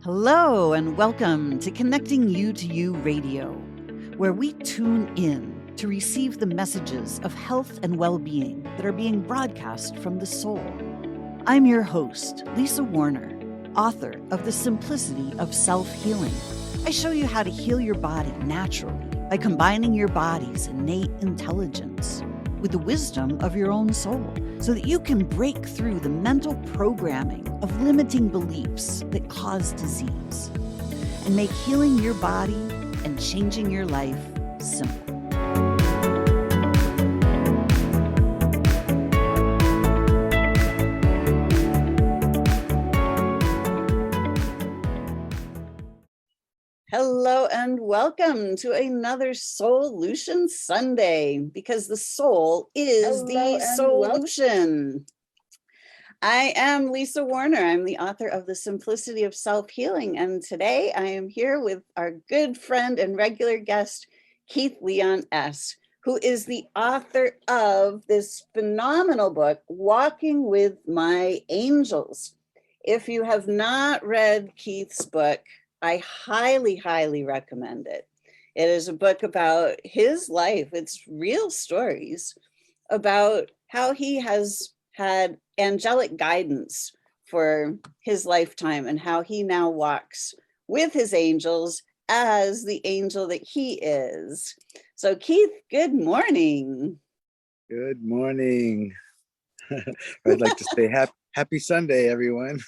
Hello, and welcome to Connecting You to You Radio, where we tune in to receive the messages of health and well being that are being broadcast from the soul. I'm your host, Lisa Warner, author of The Simplicity of Self-Healing. I show you how to heal your body naturally by combining your body's innate intelligence with the wisdom of your own soul, so that you can break through the mental programming of limiting beliefs that cause disease and make healing your body and changing your life simple. Hello and welcome to another Soulution Sunday, because the soul is the solution. I am Lisa Warner. I'm the author of The Simplicity of Self-Healing, and today I am here with our good friend and regular guest, Keith Leon S., who is the author of this phenomenal book, Walking with My Angels. If you have not read Keith's book, I highly, highly recommend it. It is a book about his life. It's real stories about how he has had angelic guidance for his lifetime and how he now walks with his angels as the angel that he is. So Keith, good morning. Good morning. I'd like to say happy Sunday, everyone.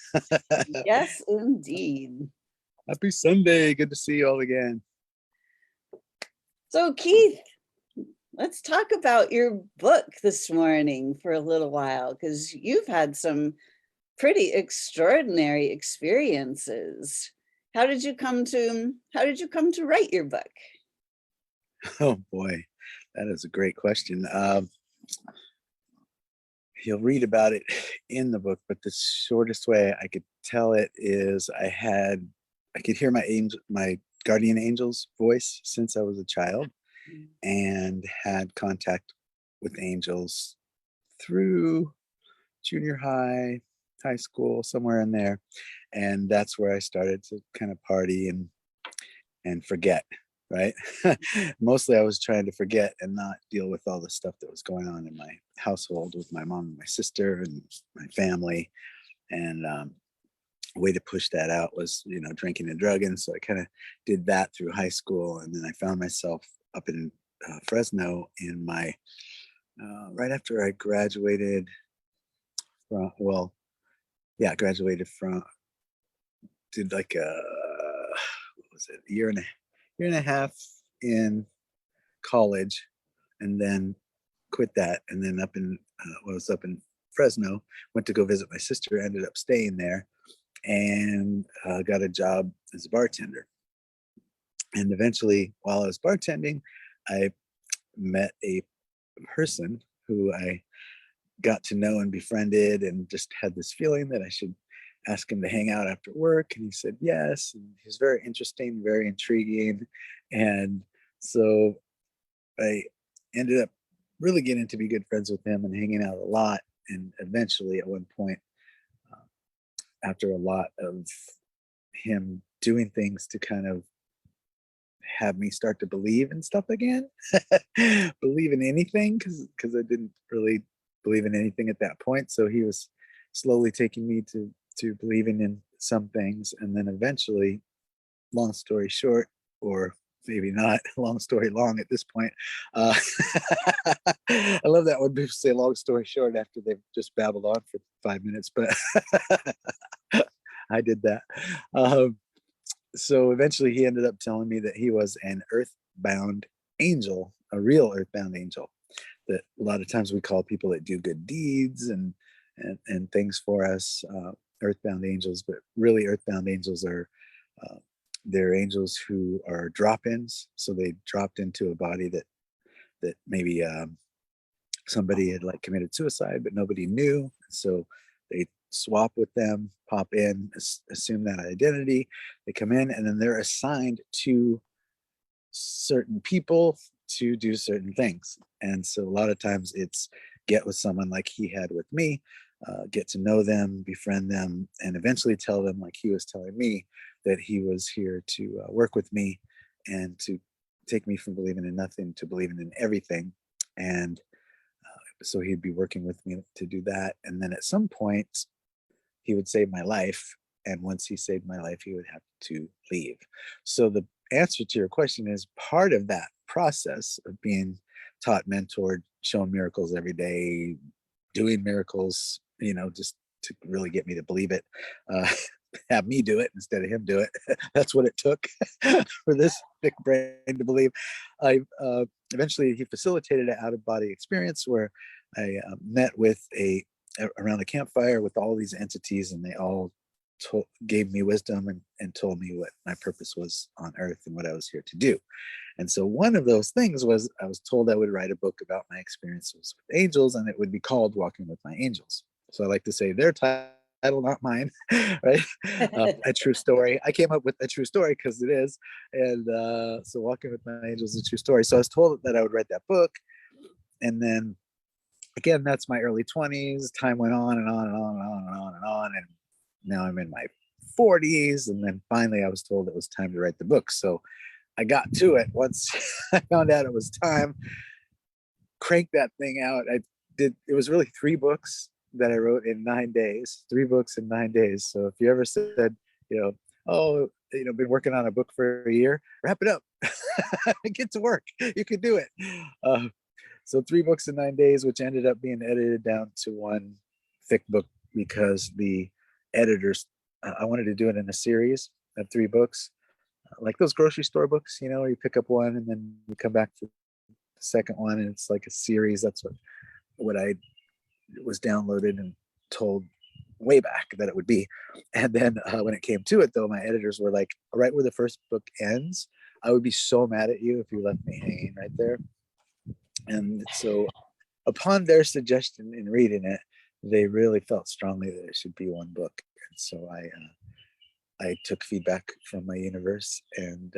Yes, indeed. Happy Sunday. Good to see you all again. So Keith, let's talk about your book this morning for a little while, because you've had some pretty extraordinary experiences. How did you come to write your book? Oh boy, that is a great question. You'll read about it in the book, but the shortest way I could tell it is I could hear my guardian angel's voice since I was a child, and had contact with angels through junior high, high school, somewhere in there. And that's where I started to kind of party and forget, right? Mostly I was trying to forget and not deal with all the stuff that was going on in my household with my mom and my sister and my family. And a way to push that out was, drinking and drugging. So I kind of did that through high school. And then I found myself up in Fresno in my, right after I graduated graduated from, did like a year and a half in college, and then quit that, and then was up in Fresno, went to go visit my sister, ended up staying there, and got a job as a bartender. And eventually, while I was bartending, I met a person who I got to know and befriended, and just had this feeling that I should ask him to hang out after work. And he said yes. And he's very interesting, very intriguing. And so I ended up really getting to be good friends with him and hanging out a lot. And eventually, at one point, after a lot of him doing things to kind of have me start to believe in stuff again, believe in anything, because I didn't really believe in anything at that point. So he was slowly taking me to believing in some things. And then eventually, long story short, or maybe not, long story long at this point. I love that when people say long story short after they've just babbled on for 5 minutes, but I did that. So eventually he ended up telling me that he was an earthbound angel, a real earthbound angel, that a lot of times we call people that do good deeds and things for us earthbound angels, but really earthbound angels are they're angels who are drop-ins. So they dropped into a body that maybe somebody had like committed suicide, but nobody knew. So they swap with them, pop in, assume that identity. They come in, and then they're assigned to certain people to do certain things. And so a lot of times it's get with someone like he had with me, get to know them, befriend them, and eventually tell them, like he was telling me, that he was here to work with me and to take me from believing in nothing to believing in everything. And so he'd be working with me to do that. And then at some point, he would save my life. And once he saved my life, he would have to leave. So the answer to your question is part of that process of being taught, mentored, shown miracles every day, doing miracles, just to really get me to believe it. Have me do it instead of him do it. That's what it took for this big brain to believe. I eventually he facilitated an out of body experience where I met with around a campfire with all these entities, and they all gave me wisdom and told me what my purpose was on earth and what I was here to do. And so one of those things was I was told I would write a book about my experiences with angels, and it would be called Walking with My Angels. So I like to say their title, not mine, right? A true story. I came up with a true story because it is. And so Walking with My Angels is a true story. So I was told that I would write that book. And then again, that's my early 20s. Time went on and on and on and on and on and on. And now I'm in my 40s. And then finally I was told it was time to write the book. So I got to it once I found out it was time. Crank that thing out. It was really 3 books that I wrote in 9 days, 3 books in 9 days. So if you ever said, been working on a book for a year, wrap it up, get to work. You can do it. So 3 books in 9 days, which ended up being edited down to 1 thick book because the editors, I wanted to do it in a series of 3 books, like those grocery store books, where you pick up one and then you come back to the second one and it's like a series. That's what I was downloaded and told way back that it would be. And then when it came to it, though, my editors were like, right where the first book ends, I would be so mad at you if you left me hanging right there. And so upon their suggestion in reading it, they really felt strongly that it should be 1 book. And so I took feedback from my universe, and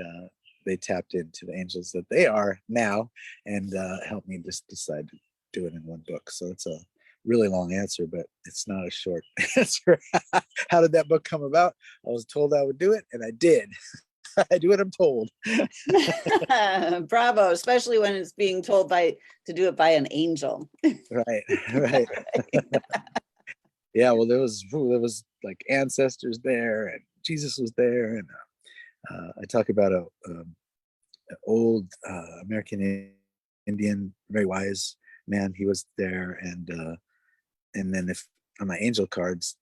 they tapped into the angels that they are now and helped me just decide to do it in 1 book. So it's a really long answer, but it's not a short answer. How did that book come about? I was told I would do it, and I did. I do what I'm told. Bravo, especially when it's being told to do it by an angel. Right. Yeah, well, there was like ancestors there, and Jesus was there, and I talk about an old American Indian, very wise man. He was there, and then if on my angel cards,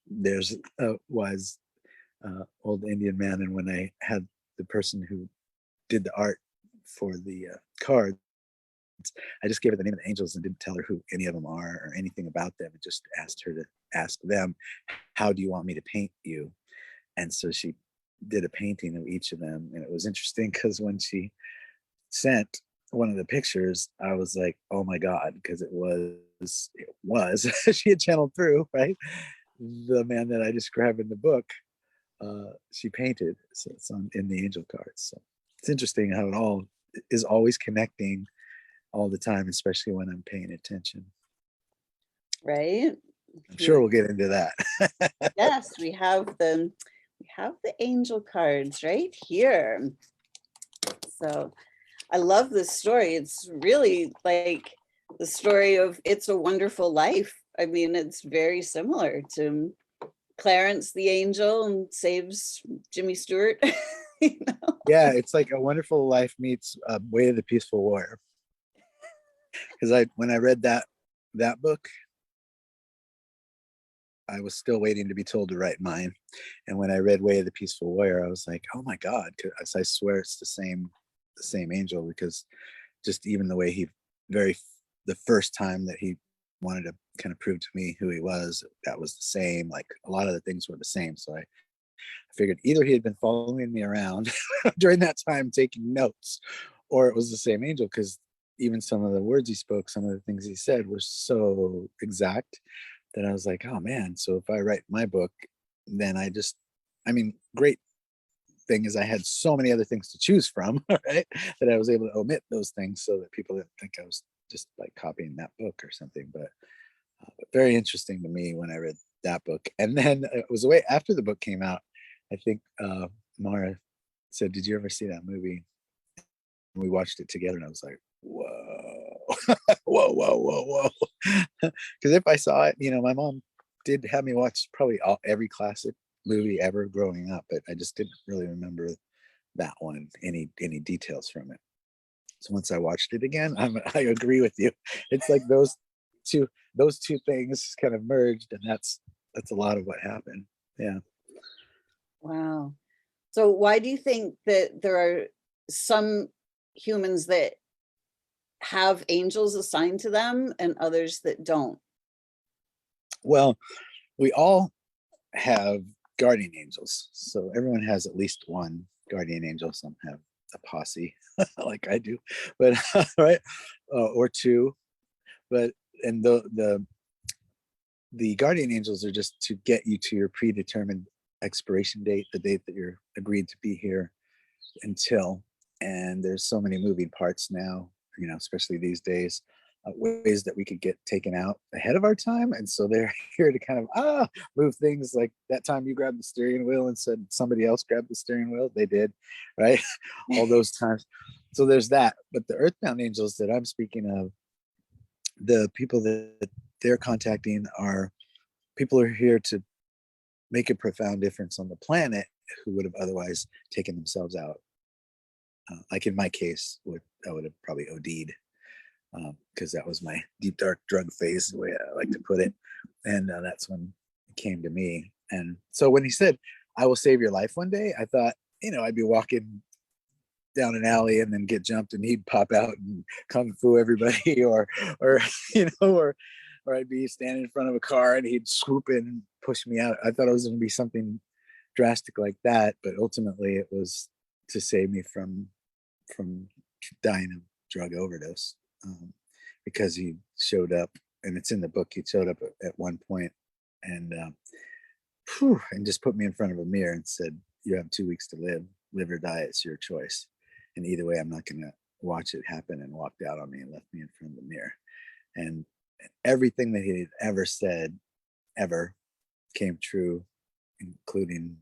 there's a wise old Indian man, and when I had the person who did the art for the cards, I just gave her the name of the angels and didn't tell her who any of them are or anything about them. I just asked her to ask them, how do you want me to paint you? And so she did a painting of each of them. And it was interesting because when she sent one of the pictures, I was like, oh my God, because it was she had channeled through, right? The man that I describe in the book, she painted. So it's in the angel cards. So it's interesting how it all is always connecting all the time, especially when I'm paying attention. Right. I'm sure we'll get into that. Yes, we have the angel cards right here. So I love this story. It's really like the story of It's a Wonderful Life. I mean, it's very similar to Clarence the angel and saves Jimmy Stewart. Yeah, it's like A Wonderful Life meets Way of the Peaceful Warrior. Because when I read that book, I was still waiting to be told to write mine. And when I read Way of the Peaceful Warrior, I was like, oh my God, because I swear it's the same angel, because just even the way the first time that he wanted to kind of prove to me who he was, that was the same. Like a lot of the things were the same. So I figured either he had been following me around during that time taking notes, or it was the same angel, because even some of the words he spoke, some of the things he said were so exact that I was like, oh man, so if I write my book, then great thing is I had so many other things to choose from, right? That I was able to omit those things so that people didn't think I was just like copying that book or something. But Very interesting to me when I read that book. And then it was way after the book came out. I think Mara said, "Did you ever see that movie?" We watched it together, and I was like, "Whoa, whoa, whoa, whoa, whoa!" Because if I saw it, my mom did have me watch probably every classic movie ever growing up, but I just didn't really remember that one, any details from it. So once I watched it again, I agree with you. It's like two those two things kind of merged, and that's a lot of what happened. Yeah. Wow. So why do you think that there are some humans that have angels assigned to them and others that don't? Well, we all have guardian angels. So everyone has at least one guardian angel. Some have a posse like I do, but right, or two. But and the guardian angels are just to get you to your predetermined expiration date, the date that you're agreed to be here until. And there's so many moving parts now, especially these days, ways that we could get taken out ahead of our time. And so they're here to kind of move things. Like that time you grabbed the steering wheel and said somebody else grabbed the steering wheel, they did, right? All those times. So there's that. But the earthbound angels that I'm speaking of, the people that they're contacting are people who are here to make a profound difference on the planet who would have otherwise taken themselves out. Like in my case, I would have probably OD'd, because that was my deep dark drug phase, the way I like to put it, and that's when it came to me. And so when he said, "I will save your life one day," I thought, I'd be walking down an alley and then get jumped, and he'd pop out and kung fu everybody, or or I'd be standing in front of a car and he'd swoop in and push me out. I thought it was going to be something drastic like that, but ultimately it was to save me from dying of drug overdose, because he showed up, and it's in the book. He showed up at one point and and just put me in front of a mirror and said, "You have 2 weeks to live or die. It's your choice. And either way, I'm not going to watch it happen," and walked out on me and left me in front of the mirror. And everything that he had ever said, ever, came true, including,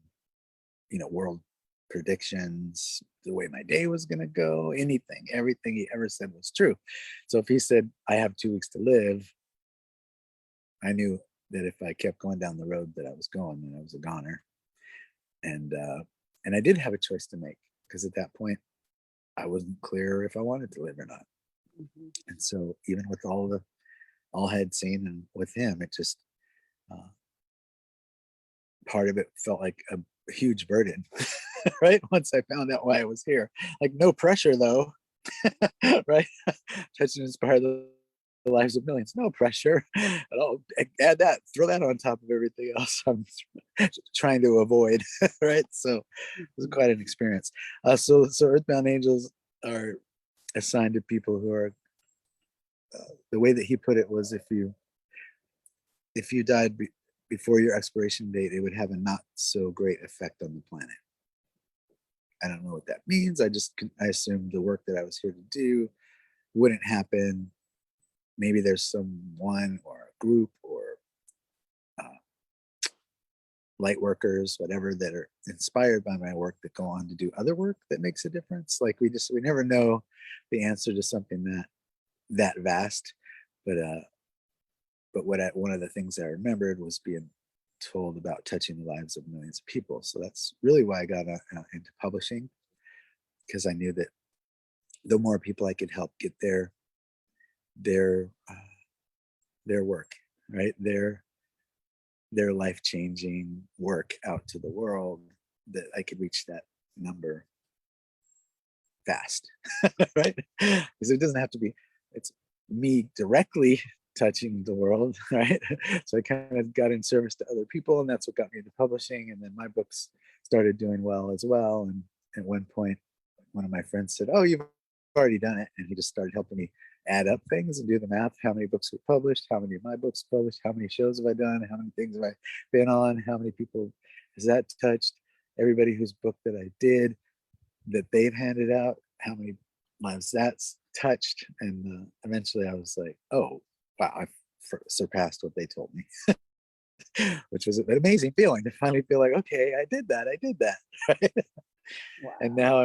world predictions, the way my day was going to go, everything he ever said was true. So if he said, "I have 2 weeks to live," I knew that if I kept going down the road that I was going, then I was a goner. And I did have a choice to make, because at that point I wasn't clear if I wanted to live or not. Mhm. And so even with all I had seen and with him, it just, uh, part of it felt like a huge burden, right? Once I found out why I was here, like no pressure though, right? Touching and inspire the lives of millions, no pressure at all. Add that, throw that on top of everything else I'm trying to avoid, right? So it was quite an experience. So Earthbound Angels are assigned to people who are. The way that he put it was, if you died before your expiration date, it would have a not so great effect on the planet. I don't know what that means. I assumed the work that I was here to do wouldn't happen. Maybe there's someone or a group or uh, light workers, whatever, that are inspired by my work that go on to do other work that makes a difference. Like we never know the answer to something that vast. But one of the things I remembered was being told about touching the lives of millions of people. So that's really why I got into publishing, because I knew that the more people I could help get their their work, right, their life changing work out to the world, that I could reach that number fast, right? Because it doesn't have to be. It's me directly touching the world, right? So I kind of got in service to other people, and that's what got me into publishing. And then my books started doing well as well. And at one point, one of my friends said, "Oh, you've already done it," and he just started helping me add up things and do the math. How many books were published? How many of my books published? How many shows have I done? How many things have I been on? How many people has that touched? Everybody whose book that I did, that they've handed out, how many lives that's touched. And eventually I was like, "Oh, wow, I surpassed what they told me, which was an amazing feeling to finally feel like, okay, I did that. Wow. And now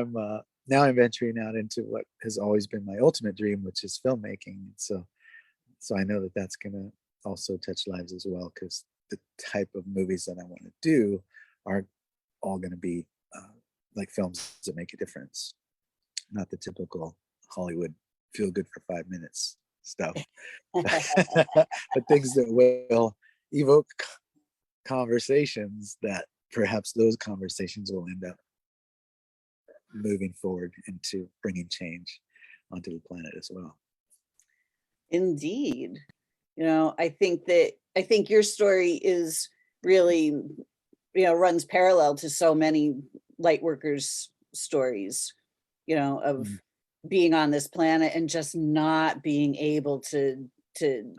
I'm venturing out into what has always been my ultimate dream, which is filmmaking. So I know that that's going to also touch lives as well, because the type of movies that I want to do are all going to be like films that make a difference, not the typical Hollywood feel good for 5 minutes stuff, but things that will evoke conversations that perhaps those conversations will end up moving forward into bringing change onto the planet as well. Indeed. I think your story is really, runs parallel to so many light workers' stories, of being on this planet and just not being able to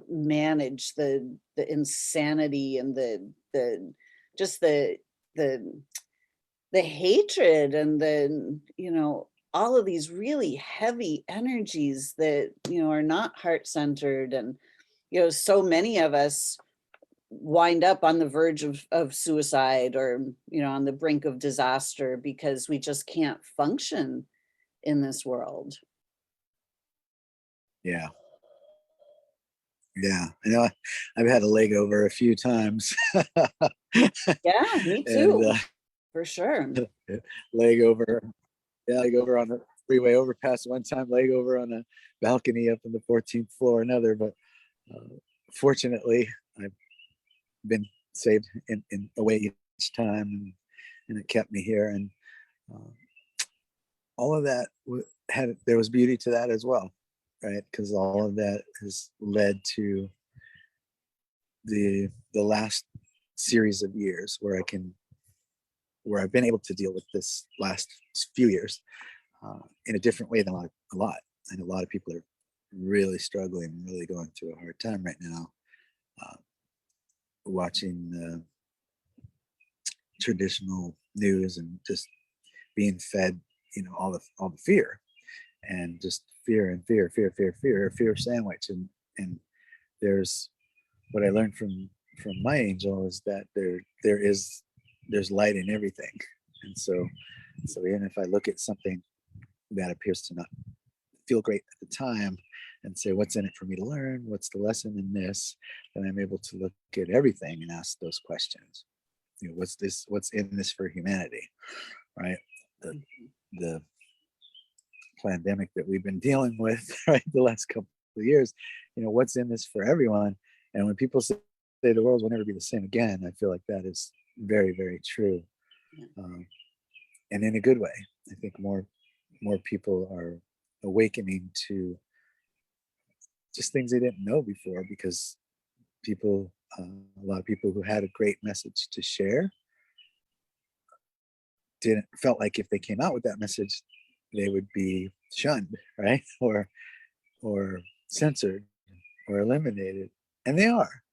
manage the insanity and the just the hatred and all of these really heavy energies that are not heart-centered. And so many of us wind up on the verge of suicide, or on the brink of disaster, because we just can't function in this world. Yeah, I know I've had a leg over a few times. Yeah, me too. For sure. leg over on the freeway overpass one time, leg over on a balcony up on the 14th floor another. But fortunately, I've been saved in away each time, and it kept me here. And all of that there was beauty to that as well, right? Because all of that has led to the last series of years where I've been able to deal with this last few years in a different way than a lot. And a lot of people are really struggling, really going through a hard time right now, watching the traditional news and just being fed, all the fear, and just fear and fear sandwich. And there's what I learned from my angel is that there's light in everything. And so even if I look at something that appears to not feel great at the time and say, what's in it for me to learn? What's the lesson in this? Then I'm able to look at everything and ask those questions. What's in this for humanity, right? The pandemic that we've been dealing with, right, the last couple of years, what's in this for everyone? And when people say the world will never be the same again, I feel like that is very, very true, and in a good way. I think more people are awakening to just things they didn't know before, because a lot of people who had a great message to share felt like if they came out with that message, they would be shunned, right, or censored or eliminated, and they are,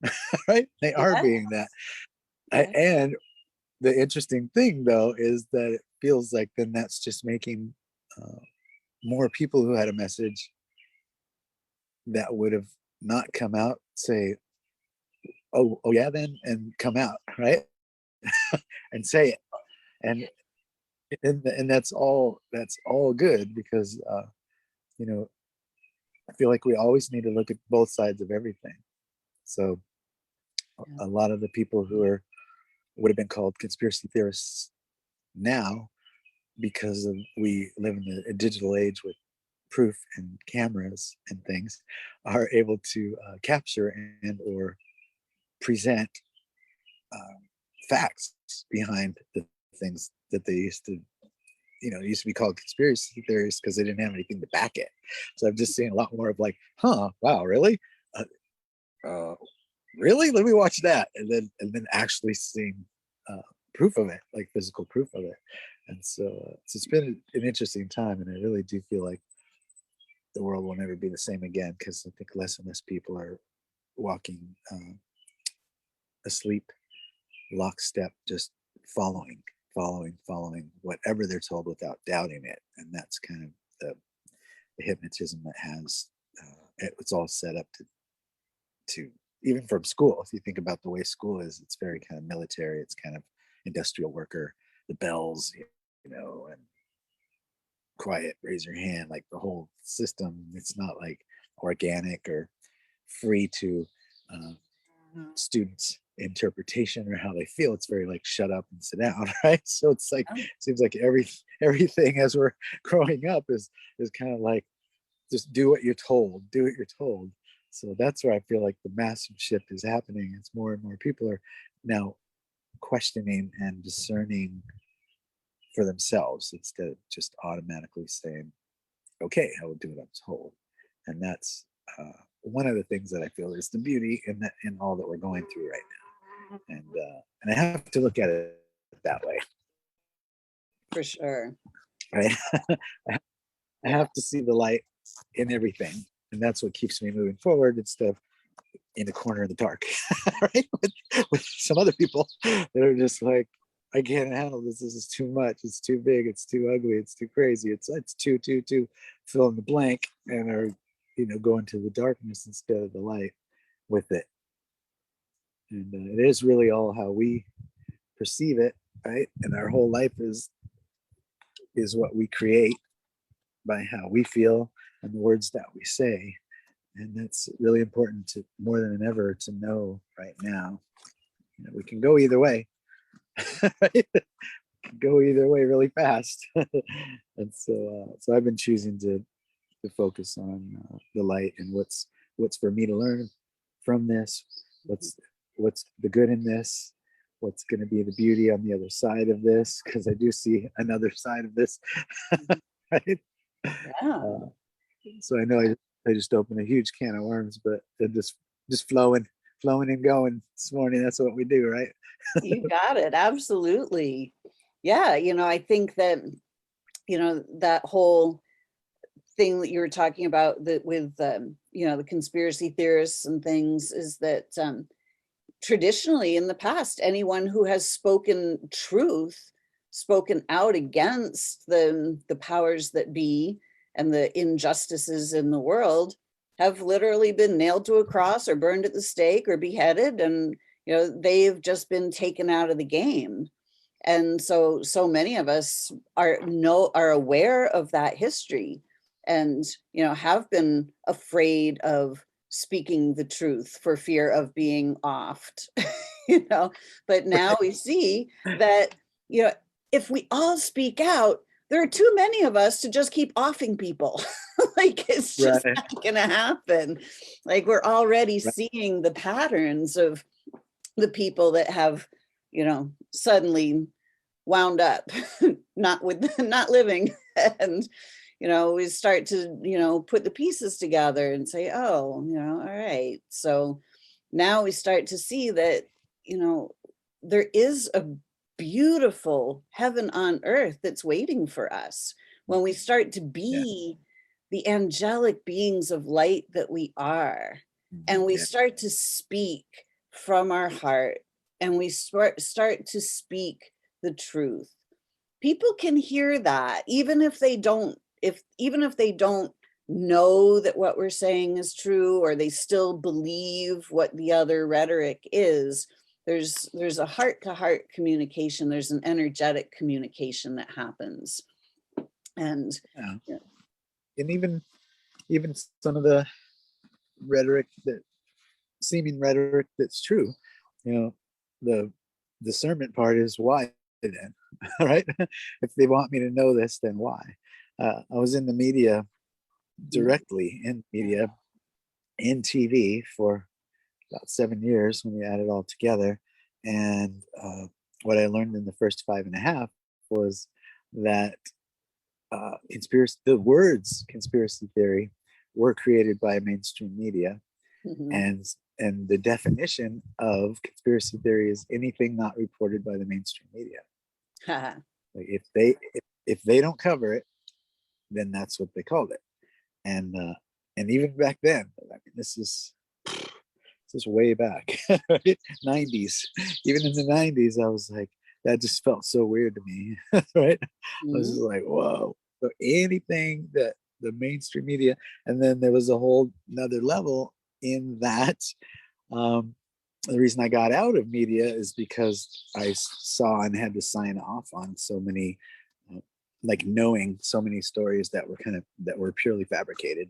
right? They are being that. And the interesting thing, though, is that it feels like then that's just making more people who had a message that would have not come out say, oh yeah, then, and come out, right, and say it, and that's all good, because I feel like we always need to look at both sides of everything. So a lot of the people who would have been called conspiracy theorists now, because we live in a digital age with proof and cameras and things, are able to capture and or present facts behind the things that they used to it used to be called conspiracy theories because they didn't have anything to back it. So I've just seen a lot more of like, wow, really? Really? Let me watch that. And then actually seeing proof of it, like physical proof of it. And so it's been an interesting time. And I really do feel like the world will never be the same again, because I think less and less people are walking asleep, lockstep, just following whatever they're told without doubting it. And that's kind of the hypnotism that has it's all set up to even from school, if you think about the way school is, it's very kind of military, it's kind of industrial worker, the bells, and quiet, raise your hand, like the whole system. It's not like organic or free to students' interpretation or how they feel. It's very like shut up and sit down, right? So it's like seems like everything as we're growing up is kind of like just do what you're told, do what you're told. So that's where I feel like the massive shift is happening. It's more and more people are now questioning and discerning for themselves instead of just automatically saying, okay, I will do what I'm told. And that's one of the things that I feel is the beauty in all that we're going through right now. And I have to look at it that way. For sure. Right. I have to see the light in everything. And that's what keeps me moving forward instead of in a corner in the dark, right? With some other people that are just like, I can't handle this. This is too much. It's too big. It's too ugly. It's too crazy. It's too fill in the blank, and are go into the darkness instead of the light with it. And it is really all how we perceive it, right? And our whole life is what we create by how we feel and the words that we say. And that's really important to more than ever to know right now. We can go either way. Right? Go either way really fast. And so I've been choosing to focus on the light and what's for me to learn from this, what's the good in this, what's going to be the beauty on the other side of this, because I do see another side of this. Right? Yeah. So I know I just opened a huge can of worms, but they're just flowing and going this morning. That's what we do, right? You got it. Absolutely. Yeah. I think that, that whole thing that you were talking about that with, the conspiracy theorists and things is that traditionally in the past, anyone who has spoken truth, spoken out against the powers that be and the injustices in the world have literally been nailed to a cross or burned at the stake or beheaded. And, they've just been taken out of the game. And so many of us are aware of that history and, have been afraid of speaking the truth for fear of being offed, but now we see that, if we all speak out, there are too many of us to just keep offing people. Like it's just Right. not gonna happen. Like we're already seeing the patterns of the people that have, suddenly wound up not living. And we start to put the pieces together and say, oh, all right. So now we start to see that there is a beautiful heaven on earth that's waiting for us when we start to be the angelic beings of light that we are, and we start to speak from our heart, and we start to speak the truth. People can hear that even if they don't know that what we're saying is true, or they still believe what the other rhetoric is. There's a heart-to-heart communication, there's an energetic communication that happens. And and even some of the rhetoric that seeming rhetoric that's true, the discernment part is why then. Right? If they want me to know this, then why? I was in the media, directly in media, in TV for about 7 years when we add it all together. And what I learned in the first 5.5 was that the words conspiracy theory were created by mainstream media. And the definition of conspiracy theory is anything not reported by the mainstream media. Like if they don't cover it, then that's what they called it. And even back then, I mean, this is way back, right? 90s. Even in the 90s, I was like, that just felt so weird to me, right? I was just like, whoa. So anything that the mainstream media, and then there was a whole another level in that The reason I got out of media is because I saw and had to sign off on so many, like knowing so many stories that were purely fabricated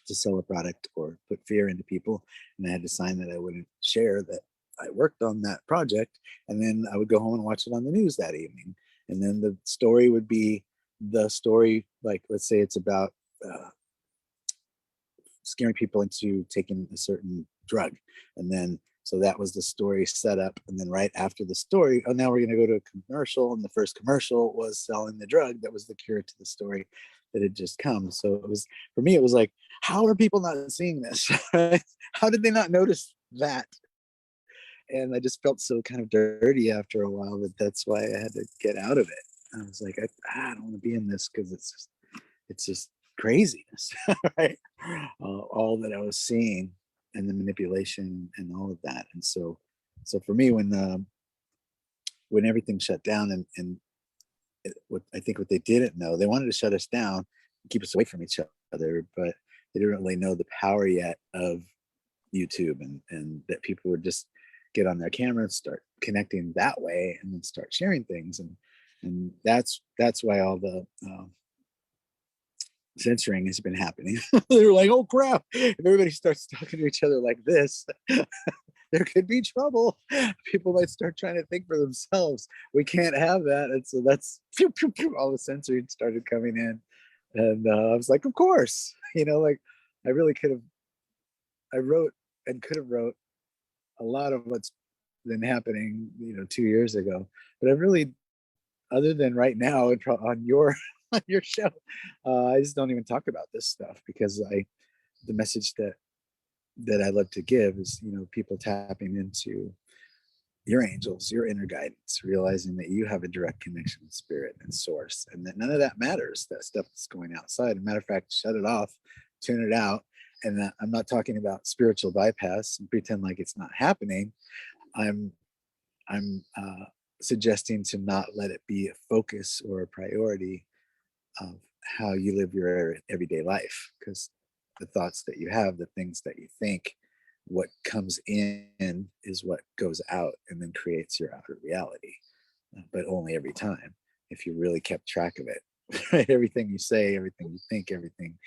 to sell a product or put fear into people. And I had to sign that I wouldn't share that I worked on that project. And then I would go home and watch it on the news that evening. And then the story would be the story, like, let's say it's about scaring people into taking a certain drug. And then, so that was the story set up. And then right after the story, oh, now we're going to go to a commercial. And the first commercial was selling the drug that was the cure to the story that had just come. So it was, for me, it was like, how are people not seeing this? How did they not notice that? And I just felt so kind of dirty after a while that that's why I had to get out of it. I was like, I don't want to be in this because it's just craziness, right? All that I was seeing and the manipulation and all of that. And so for me, when everything shut down and what I think what they didn't know, they wanted to shut us down, keep us away from each other, but they didn't really know the power yet of YouTube and that people would just get on their camera and start connecting that way and then start sharing things. And that's why all the censoring has been happening. They're like, oh crap, if everybody starts talking to each other like this, there could be trouble. People might start trying to think for themselves. We can't have that. And so that's pew, pew, pew, all the censoring started coming in. And I was like, of course, like I really I wrote and could have wrote a lot of what's been happening, 2 years ago. But I really, other than right now on your on your show, I just don't even talk about this stuff because the message that I love to give is, people tapping into your angels, your inner guidance, realizing that you have a direct connection with spirit and source, and that none of that matters. That stuff that's going outside. As a matter of fact, shut it off, tune it out. And I'm not talking about spiritual bypass and pretend like it's not happening. I'm suggesting to not let it be a focus or a priority of how you live your everyday life, because the thoughts that you have, the things that you think, what comes in is what goes out and then creates your outer reality, but only every time if you really kept track of it. Right? Everything you say, everything you think, everything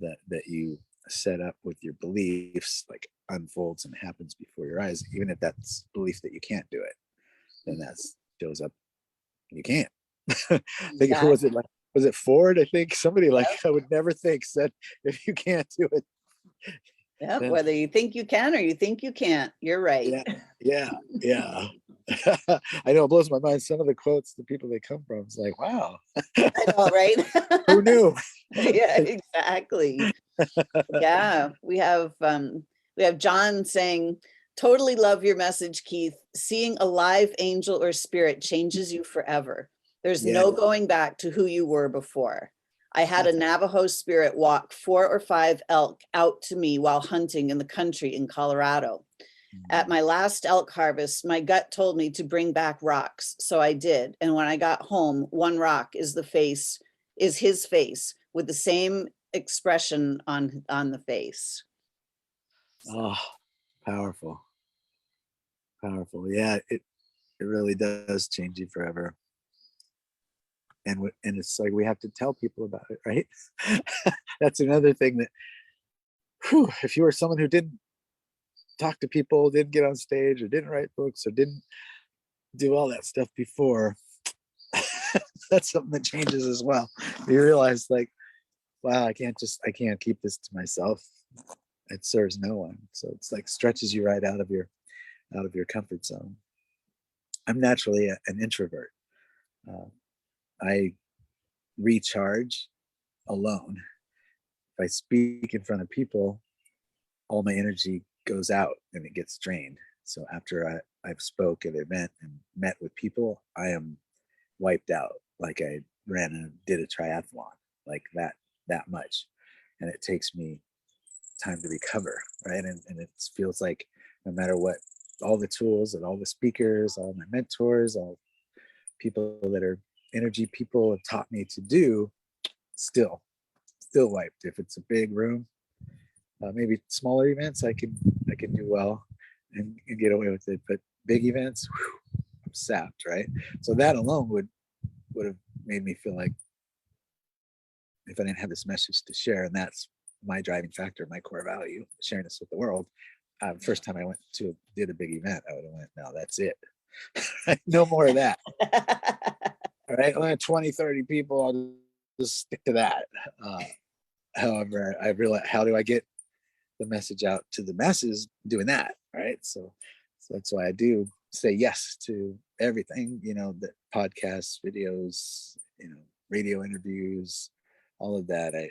that you set up with your beliefs like unfolds and happens before your eyes. Even if that's belief that you can't do it, then that shows up. You can't. I think Yeah. was it Ford? I think somebody like I would never think said if you can't do it. Yeah, whether you think you can or you think you can't, you're right. Yeah. I know, it blows my mind. Some of the quotes, the people they come from, it's like, wow. I know, right? Who knew? Yeah, exactly. Yeah, we have John saying, totally love your message, Keith. Seeing a live angel or spirit changes you forever. There's no going back to who you were before. I had a Navajo spirit walk 4 or 5 elk out to me while hunting in the country in Colorado. At my last elk harvest, my gut told me to bring back rocks, so I did. And when I got home, one rock is his face with the same expression on the face. Oh, powerful. Yeah, it really does change you forever. And it's like we have to tell people about it, right? That's another thing that, if you were someone who didn't talk to people, didn't get on stage, or didn't write books, or didn't do all that stuff before, that's something that changes as well. You realize, like, wow, I can't keep this to myself. It serves no one. So it's like stretches you right out of your comfort zone. I'm naturally an introvert. I recharge alone. If I speak in front of people, all my energy goes out and it gets drained. So after I've spoke at an event and met with people, I am wiped out, like I did a triathlon, like that much. And it takes me time to recover, right? And it feels like no matter what, all the tools and all the speakers, all my mentors, all people that are energy people have taught me to do, still wiped. If it's a big room, maybe smaller events, I can can do well and get away with it. But big events, whew, I'm sapped, right? So that alone would have made me feel like if I didn't have this message to share, and that's my driving factor, my core value, sharing this with the world. First time I did a big event, I would have went, no, that's it. No more of that. All right, well, 20, 30 people, I'll just stick to that. However, I realized, how do I get the message out to the masses doing that? Right. So that's why I do say yes to everything, the podcasts, videos, radio interviews, all of that. I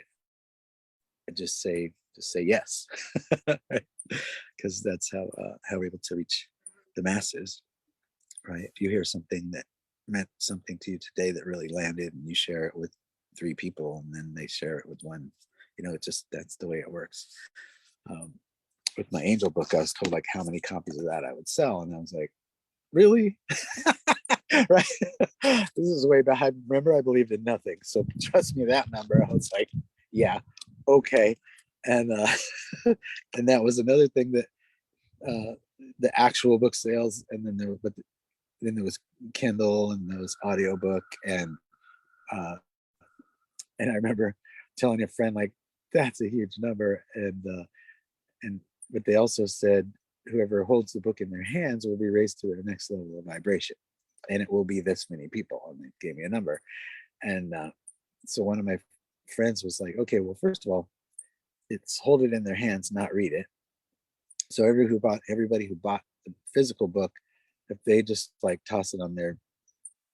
just say yes, because that's how we're able to reach the masses, right? If you hear something that meant something to you today that really landed, and you share it with 3 people, and then they share it with one, that's the way it works. With my angel book, I was told like how many copies of that I would sell, and I was like, really? Right? This is way back. Remember, I believed in nothing, so trust me, that number, I was like, yeah, okay. And and that was another thing that the actual book sales, and then there was Kindle, and there was audiobook, and I remember telling a friend like, that's a huge number, and but they also said whoever holds the book in their hands will be raised to their next level of vibration, and it will be this many people, and they gave me a number. And so one of my friends was like, okay, well, first of all, it's hold it in their hands, not read it. So everybody who bought the physical book, if they just like toss it on their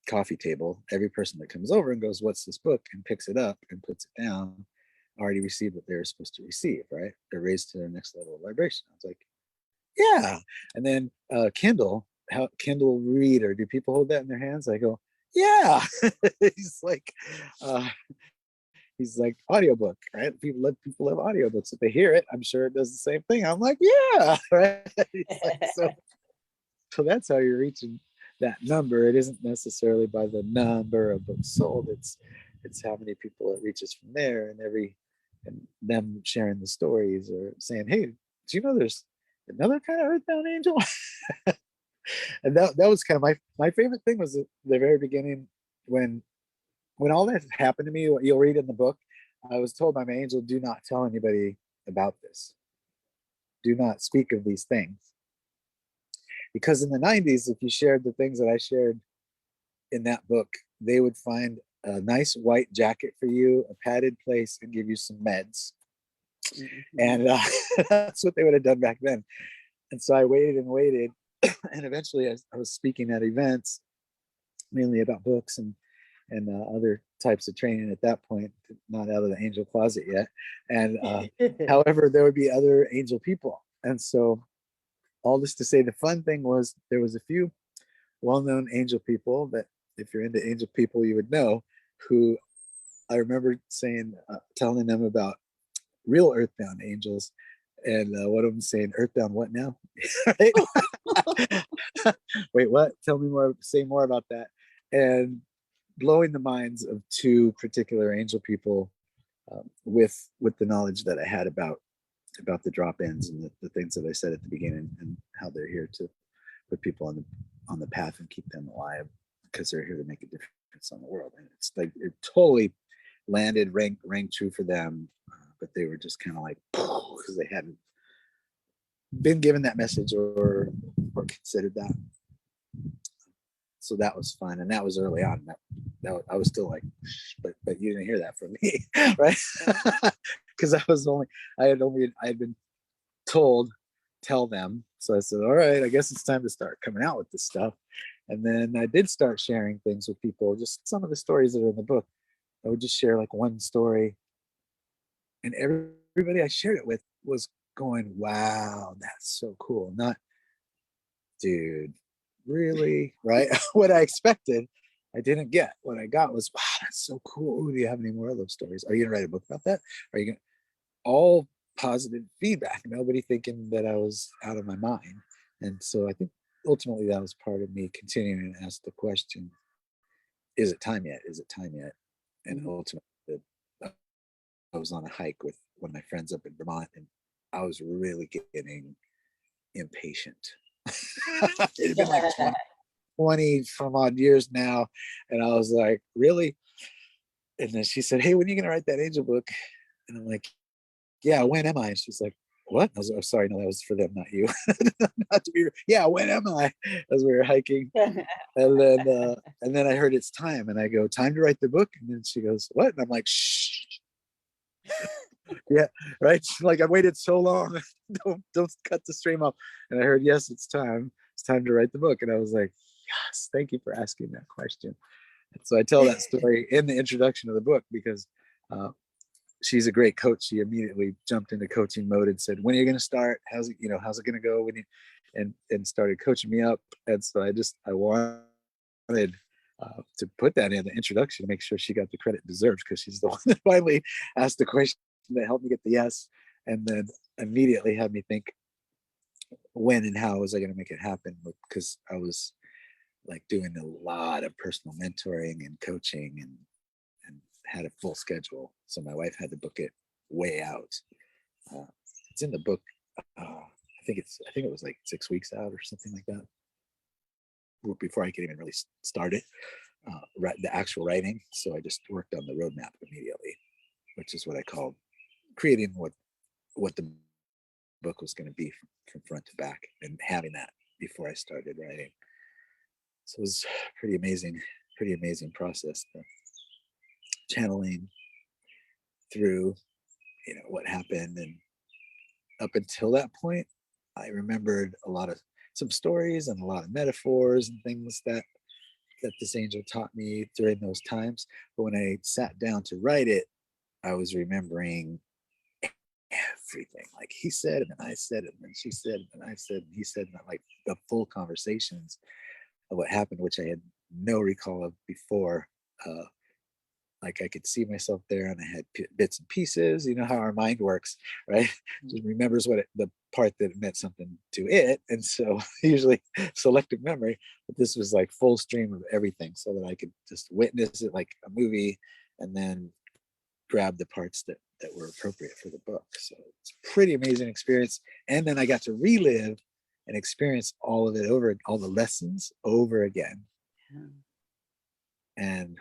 coffee table, every person that comes over and goes, what's this book, and picks it up and puts it down, already received what they were supposed to receive, right? They're raised to their next level of vibration. I was like, yeah. And then Kindle Reader, do people hold that in their hands? I go, yeah. He's like audiobook, right? People love audiobooks. If they hear it, I'm sure it does the same thing. I'm like, yeah, right. So that's how you're reaching that number. It isn't necessarily by the number of books sold. It's how many people it reaches from there, and them sharing the stories or saying, hey, do you know there's another kind of earthbound angel? And that was kind of my favorite thing, was the very beginning, when all that happened to me. What you'll read in the book, I was told by my angel, do not tell anybody about this. Do not speak of these things. Because in the 90s, if you shared the things that I shared in that book, they would find a nice white jacket for you, a padded place, and give you some meds. Mm-hmm. And that's what they would have done back then. And so I waited and waited. And eventually I was speaking at events, mainly about books and other types of training at that point, not out of the angel closet yet. And however, there would be other angel people. And so all this to say, the fun thing was there was a few well-known angel people that, if you're into angel people, you would know, who I remember telling them about real earthbound angels. And one of them saying, earthbound what now? Wait, what? Tell me more, say more about that. And blowing the minds of 2 particular angel people with the knowledge that I had about the drop-ins and the things that I said at the beginning, and how they're here to put people on the path and keep them alive, because they're here to make a difference on the world. And it's like it totally landed, rang true for them, but they were just kind of like, because they hadn't been given that message or considered that. So that was fun, and that was early on. That I was still like, but you didn't hear that from me, right? Because I had been told, tell them. So I said, all right, I guess it's time to start coming out with this stuff. And then I did start sharing things with people, just some of the stories that are in the book. I would just share like one story, and everybody I shared it with was going, wow, that's so cool. Not, dude, really? Right? What I expected, I didn't get. What I got was, wow, that's so cool. Ooh, do you have any more of those stories? Are you gonna write a book about that? Are you gonna all positive feedback, nobody thinking that I was out of my mind. And so I think ultimately that was part of me continuing to ask the question, is it time yet? Is it time yet? And ultimately I was on a hike with one of my friends up in Vermont, and I was really getting impatient. It had been like 20 some odd years now. And I was like, really? And then she said, hey, when are you going to write that angel book? And I'm like, yeah, when am I? And she's like, what? I was like, oh, sorry, no, that was for them, not you. Not to be, yeah, when am I? As we were hiking. And then I heard it's time. And I go, time to write the book? And then she goes, what? And I'm like, shh. Yeah, right. Like I waited so long. Don't cut the stream off. And I heard, yes, it's time. It's time to write the book. And I was like, yes, thank you for asking that question. And so I tell that story in the introduction of the book because she's a great coach. She immediately jumped into coaching mode and said, when are you going to start? How's it going to go? And started coaching me up. And so I wanted to put that in the introduction to make sure she got the credit deserved, because she's the one that finally asked the question that helped me get the yes, and then immediately had me think, when and how was I going to make it happen? Because I was like doing a lot of personal mentoring and coaching and had a full schedule. So my wife had to book it way out. It's in the book. I think it was like 6 weeks out or something like that, before I could even really start it, the actual writing. So I just worked on the roadmap immediately, which is what I called creating what the book was going to be from front to back, and having that before I started writing. So it was pretty amazing process, channeling through, what happened. And up until that point, I remembered some stories and a lot of metaphors and things that this angel taught me during those times. But when I sat down to write it, I was remembering everything. Like he said, and then I said it, and then she said, and then I said, and he said, and like the full conversations of what happened, which I had no recall of before. Like I could see myself there, and I had bits and pieces. You know how our mind works, right? Just remembers the part that meant something to it, and so usually selective memory. But this was like full stream of everything, so that I could just witness it like a movie, and then grab the parts that were appropriate for the book. So it's a pretty amazing experience. And then I got to relive and experience all of it over, all the lessons over again. And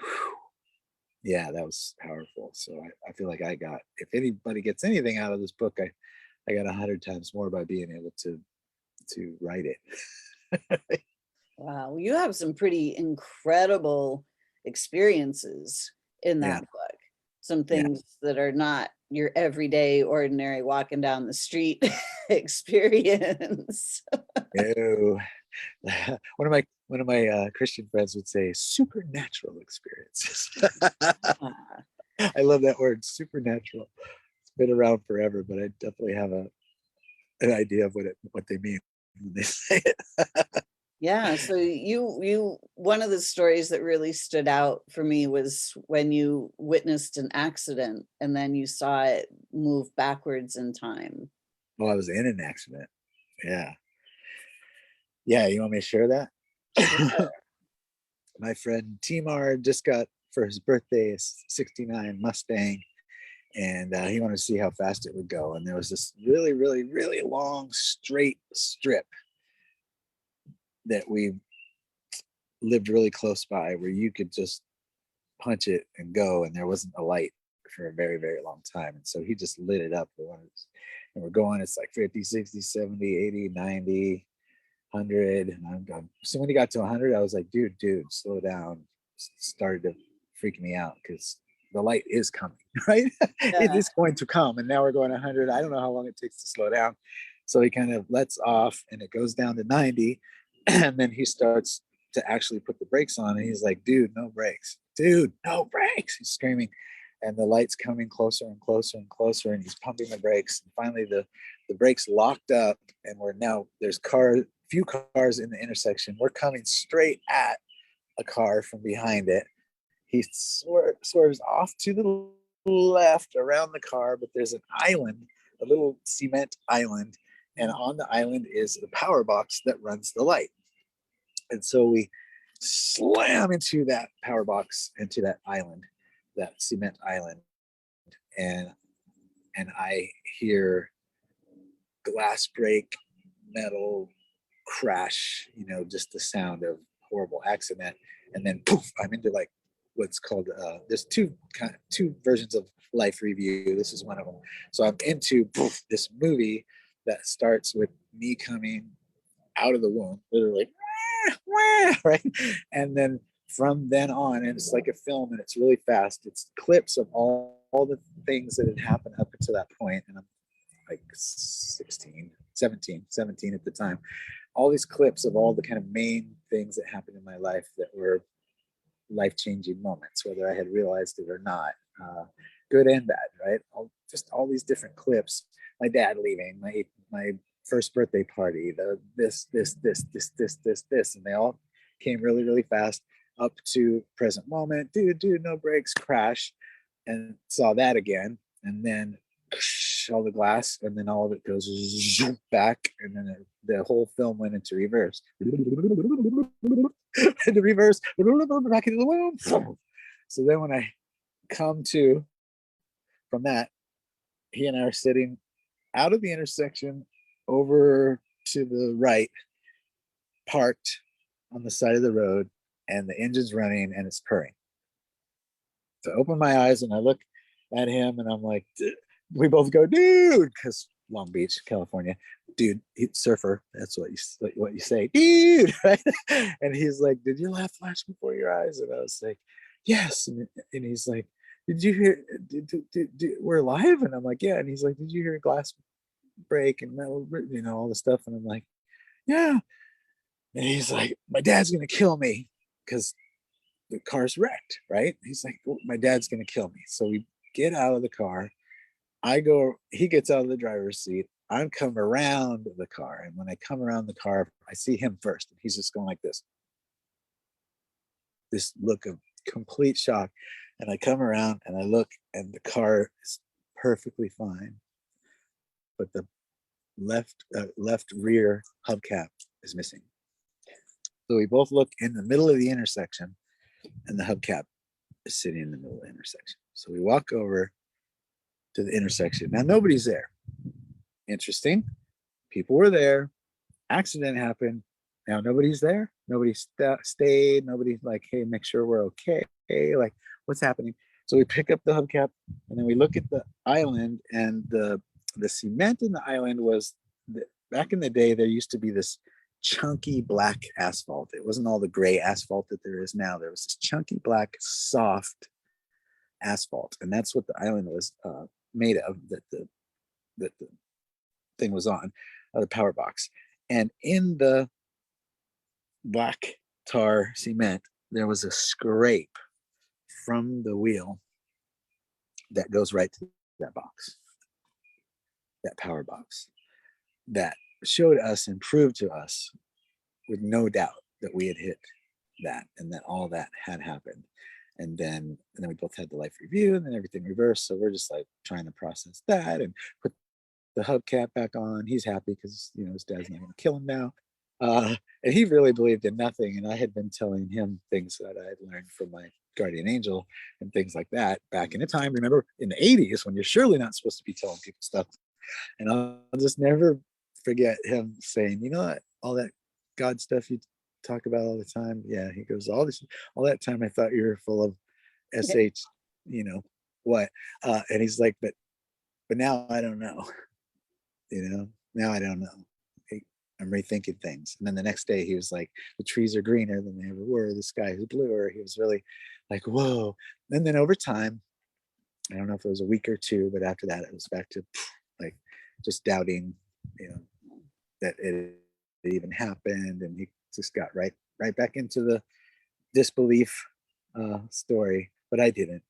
yeah, that was powerful. So I feel like if anybody gets anything out of this book, I got 100 times more by being able to write it. Wow, you have some pretty incredible experiences in that book. Some things that are not your everyday, ordinary walking down the street experience. No. One of my Christian friends would say supernatural experiences. I love that word, supernatural. It's been around forever, but I definitely have an idea of what they mean when they say it. Yeah, so you one of the stories that really stood out for me was when you witnessed an accident and then you saw it move backwards in time. Well, I was in an accident. Yeah. Yeah, you want me to share that? Sure. My friend Timar just got, for his birthday, a 69 Mustang, and he wanted to see how fast it would go. And there was this really, really, really long straight strip that we lived really close by, where you could just punch it and go, and there wasn't a light for a very, very long time. And so he just lit it up. And we're going, it's like 50, 60, 70, 80, 90, 100. And I'm done. So when he got to 100, I was like, dude, slow down. Started to freak me out, because the light is coming, right? It is going to come. And now we're going 100. I don't know how long it takes to slow down. So he kind of lets off, and it goes down to 90. And then he starts to actually put the brakes on, and he's like, dude, no brakes. Dude, no brakes. He's screaming. And the light's coming closer and closer and closer, and he's pumping the brakes. And finally the brakes locked up, and there's few cars in the intersection. We're coming straight at a car from behind it. He swerves off to the left around the car, but there's an island, a little cement island, and on the island is the power box that runs the light. And so we slam into that power box, into that island, that cement island, and I hear glass break, metal crash, just the sound of horrible accident, and then poof, I'm into like what's called there's two versions of life review. This is one of them. So I'm into poof, this movie that starts with me coming out of the womb, literally, right, and then from then on, and it's like a film, and it's really fast. It's clips of all the things that had happened up until that point, and I'm like 17 at the time. All these clips of all the kind of main things that happened in my life that were life-changing moments, whether I had realized it or not, good and bad, right? Just all these different clips. My dad leaving, my first birthday party, this, and they all came really, really fast up to present moment. Dude, no brakes, crash, and saw that again, and then all the glass, and then all of it goes back, and then the whole film went into reverse. The reverse, back into the womb. So then when I come to from that, he and I are sitting out of the intersection over to the right, parked on the side of the road, and the engine's running and it's purring. So I open my eyes and I look at him, and I'm like, we both go, dude, because Long Beach, California, dude, surfer. That's what you say, dude, right? And he's like, did your laugh flash before your eyes? And I was like, yes. And he's like, did you hear? We're alive? And I'm like, yeah. And he's like, did you hear a glass break and metal, all the stuff? And I'm like, yeah. And he's like, my dad's gonna kill me because the car's wrecked, right? He's like, oh, my dad's gonna kill me. So we get out of the car. He gets out of the driver's seat. I'm come around the car. And when I come around the car, I see him first. And he's just going like this look of complete shock. And I come around and I look, and the car is perfectly fine. But the left rear hubcap is missing. So we both look in the middle of the intersection, and the hubcap is sitting in the middle of the intersection. So we walk over to the intersection. Now nobody's there. Interesting. People were there. Accident happened. Now nobody's there. Nobody stayed. Nobody's like, hey, make sure we're okay. Hey, like, what's happening? So we pick up the hubcap, and then we look at the island, and the cement in the island was back in the day. There used to be this chunky black asphalt. It wasn't all the gray asphalt that there is now. There was this chunky black, soft asphalt, and that's what the island was made of. That the thing was on the power box, and in the black tar cement, there was a scrape from the wheel that goes right to that box, that power box, that showed us and proved to us with no doubt that we had hit that, and that all that had happened. And then we both had the life review, and then everything reversed. So we're just like trying to process that and put the hubcap back on. He's happy because his dad's not going to kill him now. And he really believed in nothing. And I had been telling him things that I had learned from my guardian angel and things like that back in the time. Remember in the 80s when you're surely not supposed to be telling people stuff. And I'll just never forget him saying, all that God stuff you talk about all the time. Yeah, he goes, all that time I thought you were full of SH, what? And he's like, but now I don't know. Now I don't know. I'm rethinking things. And then the next day he was like, the trees are greener than they ever were. The sky is bluer. He was really like, whoa. And then over time, I don't know if it was a week or two, but after that, it was back to like just doubting, that it even happened. And he just got right back into the disbelief story. But I didn't.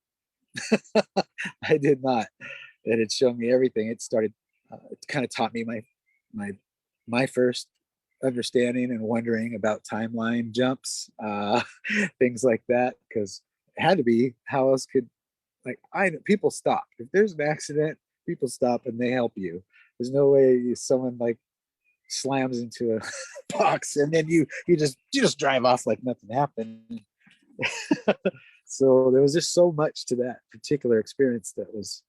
I did not. It had shown me everything. It started. It kind of taught me my first understanding and wondering about timeline jumps, things like that, because it had to be. How else could people stop if there's an accident? People stop and they help you. There's no way someone like slams into a box and then you just drive off like nothing happened. So there was just so much to that particular experience that was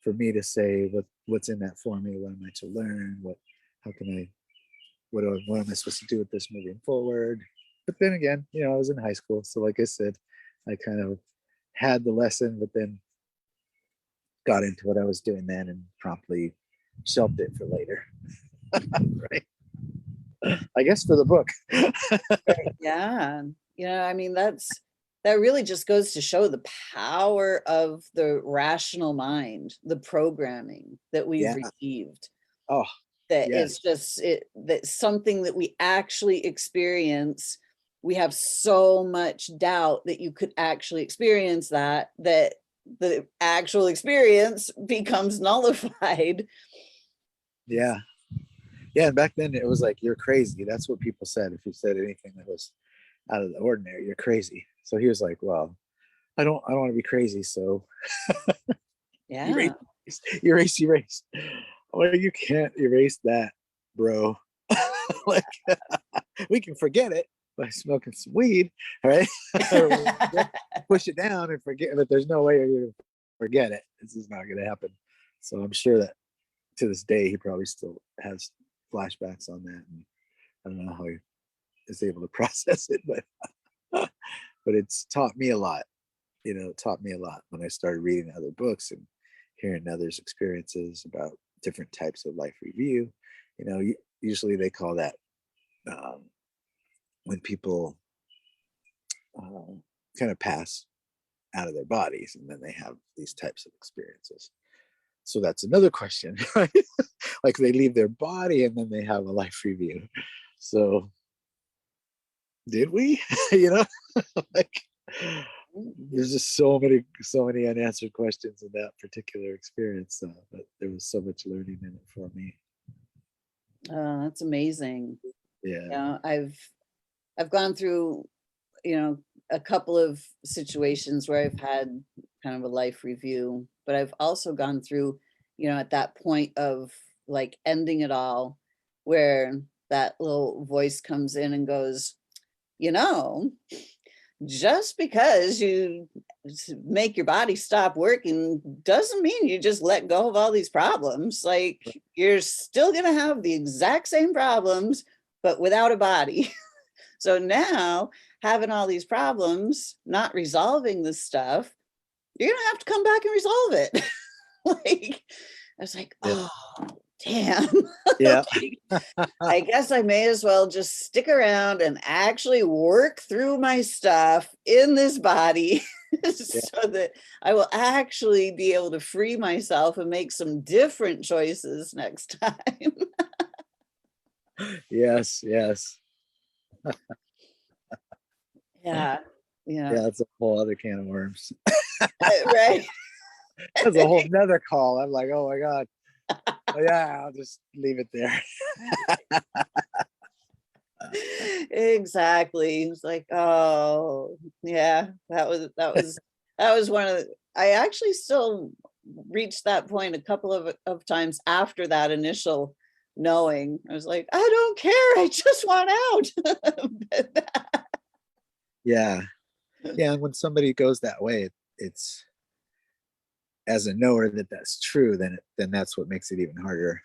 for me to say what's in that for me. What am I to learn? How can I what am I supposed to do with this moving forward? But then again, I was in high school, so like I said, I kind of had the lesson, but then got into what I was doing then and promptly shelved it for later. Right. I guess for the book. Yeah. I mean, that really just goes to show the power of the rational mind, the programming that we've Yeah. received. Oh, That yes. it's just that something that we actually experience. We have so much doubt that you could actually experience that the actual experience becomes nullified. Yeah. Yeah. And back then it was like, you're crazy. That's what people said. If you said anything that was out of the ordinary, you're crazy. So he was like, well, I don't want to be crazy. So Yeah. erase. Well, you can't erase that, bro. Like, we can forget it by smoking some weed, right? Push it down and forget, but there's no way you're going to forget it. This is not going to happen. So I'm sure that to this day, he probably still has flashbacks on that. And I don't know how he is able to process it, but it's taught me a lot. It taught me a lot when I started reading other books and hearing others' experiences about different types of life review. Usually they call that when people kind of pass out of their bodies and then they have these types of experiences. So that's another question, right? Like they leave their body and then they have a life review. So did we? Like there's just so many unanswered questions in that particular experience. But there was so much learning in it for me. That's amazing. Yeah. I've gone through, a couple of situations where I've had kind of a life review, but I've also gone through, at that point of like ending it all, where that little voice comes in and goes, just because you make your body stop working doesn't mean you just let go of all these problems. Like you're still going to have the exact same problems, but without a body. So now having all these problems, not resolving this stuff, you're going to have to come back and resolve it. Like, I was like, oh, damn. Yeah. I guess I may as well just stick around and actually work through my stuff in this body so that I will actually be able to free myself and make some different choices next time. Yes. Yeah. Yeah, that's a whole other can of worms. Right. That's a whole nother call. I'm like, oh my God. Oh, yeah, I'll just leave it there. Exactly. It's like, oh yeah, that was one of I actually still reached that point a couple of times after that initial knowing. I was like, I don't care, I just want out. Yeah. And when somebody goes that way, it's as a knower that that's true, then that's what makes it even harder,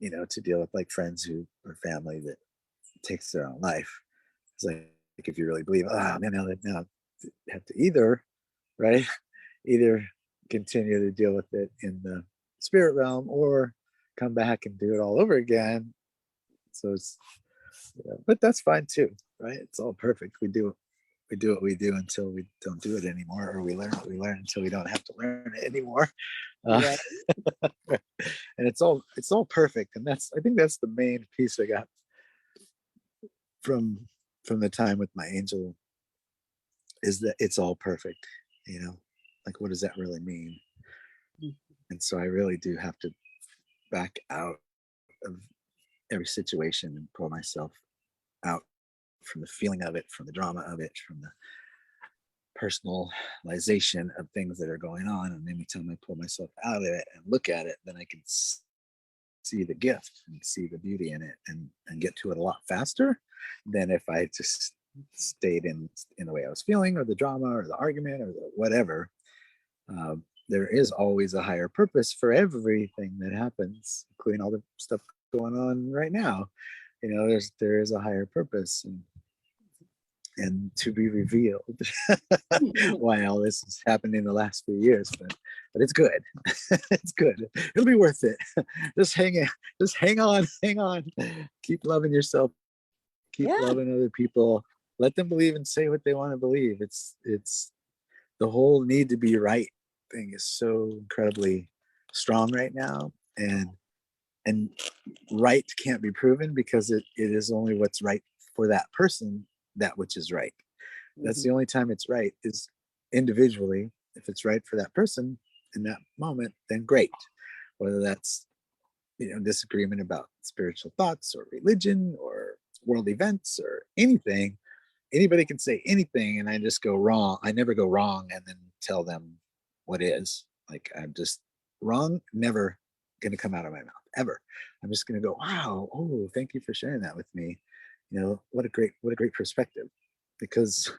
to deal with like friends who or family that takes their own life. It's like if you really believe, oh man, now have to either, right? Either continue to deal with it in the spirit realm or come back and do it all over again. So it's, but that's fine too, right? It's all perfect. We do what we do until we don't do it anymore, or we learn what we learn until we don't have to learn it anymore. Right. And it's all perfect, and I think that's the main piece I got from the time with my angel, is that it's all perfect. Like what does that really mean? And so I really do have to back out of every situation and pull myself out from the feeling of it, from the drama of it, from the personalization of things that are going on. And anytime I pull myself out of it and look at it, then I can see the gift and see the beauty in it, and get to it a lot faster than if I just stayed in the way I was feeling, or the drama, or the argument, or the whatever. There is always a higher purpose for everything that happens, including all the stuff going on right now. there is a higher purpose, and to be revealed why all this has happened in the last few years, but it's good. It's good. It'll be worth it. Just hang on, keep loving yourself, keep Yeah. loving other people, let them believe and say what they want to believe. It's the whole need to be right thing is so incredibly strong right now, and right can't be proven because it is only what's right for that person, that which is right. That's the only time it's right, is individually. If it's right for that person in that moment, then great. Whether that's disagreement about spiritual thoughts or religion or world events or anything, anybody can say anything, and I just go wrong. I never go wrong and then tell them what is. Like, I'm just wrong, never going to come out of my mouth ever. I'm just going to go, wow, oh, thank you for sharing that with me. What a great perspective, because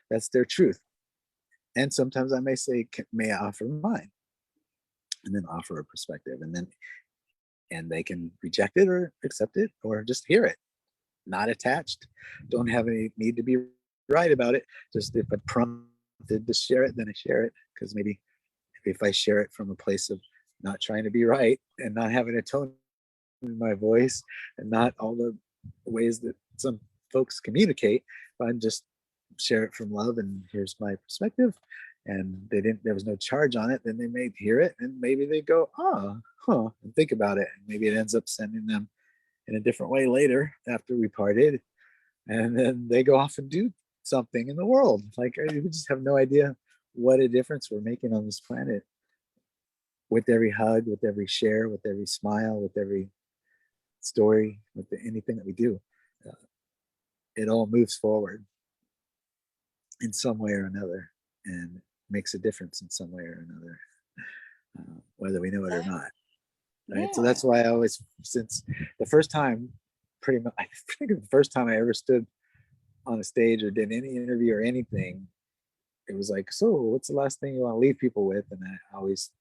that's their truth. And sometimes I may say, may I offer mine, and then offer a perspective, and they can reject it or accept it or just hear it. Not attached. Don't have any need to be right about it. Just if I'm prompted to share it, then I share it, because maybe if I share it from a place of not trying to be right and not having a tone in my voice and not all the ways that some folks communicate, but I'm just share it from love and here's my perspective, and there was no charge on it, then they may hear it and maybe they go, and think about it, and maybe it ends up sending them in a different way later after we parted, and then they go off and do something in the world. Like, we just have no idea what a difference we're making on this planet with every hug, with every share, with every smile, with every story, with anything that we do. It all moves forward in some way or another, and makes a difference in some way or another, whether we know it or not. Right. Yeah. So that's why I always, since the first time, pretty much, I think the first time I ever stood on a stage or did any interview or anything, it was like, so what's the last thing you want to leave people with? And I always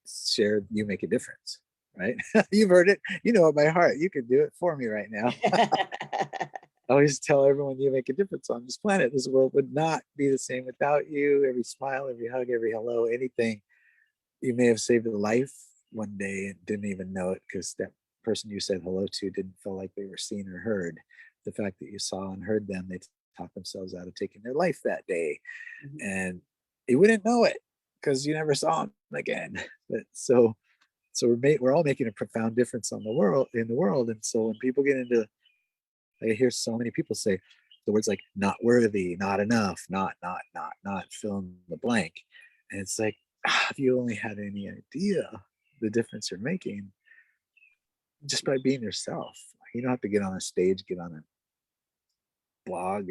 shared, you make a difference, right? You've heard it, you know it by heart. You can do it for me right now. I always tell everyone, you make a difference on this planet. This world would not be the same without you. Every smile, every hug, every hello, anything. You may have saved a life one day and didn't even know it, because that person you said hello to didn't feel like they were seen or heard. The fact that you saw and heard them, they talked themselves out of taking their life that day. And you wouldn't know it because you never saw them again. But so we're all making a profound difference in the world. And so when people get into, I hear so many people say the words like not worthy, not enough, not fill in the blank. And it's like, if you only had any idea the difference you're making just by being yourself. You don't have to get on a stage, get on a blog,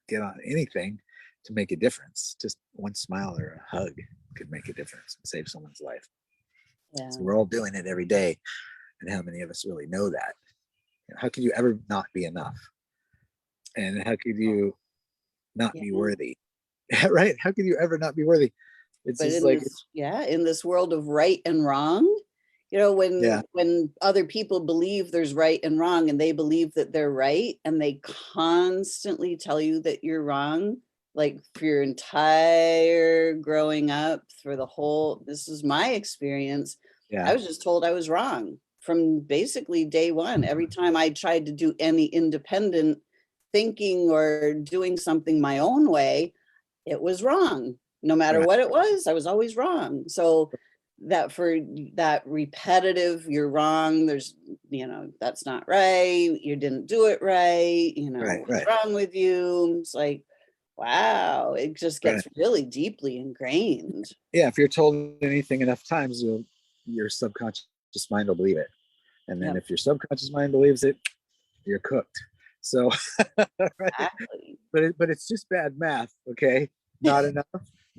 get on anything to make a difference. Just one smile or a hug could make a difference and save someone's life. Yeah. So we're all doing it every day. And how many of us really know that? How could you ever not be enough? And how could you not be worthy? Right? How could you ever not be worthy? It's just like, in this world of right and wrong, when other people believe there's right and wrong, and they believe that they're right, and they constantly tell you that you're wrong, like for your entire growing up, this is my experience. I was just told I was wrong from basically day one. Every time I tried to do any independent thinking or doing something my own way, it was wrong. No matter what it was, I was always wrong. So that for that repetitive, you're wrong, there's, that's not right, you didn't do it right, what's wrong with you? It's like, wow, it just gets really deeply ingrained. Yeah, if you're told anything enough times, your subconscious mind will believe it. And then if your subconscious mind believes it, you're cooked. So, exactly. But it's just bad math, okay? Not enough.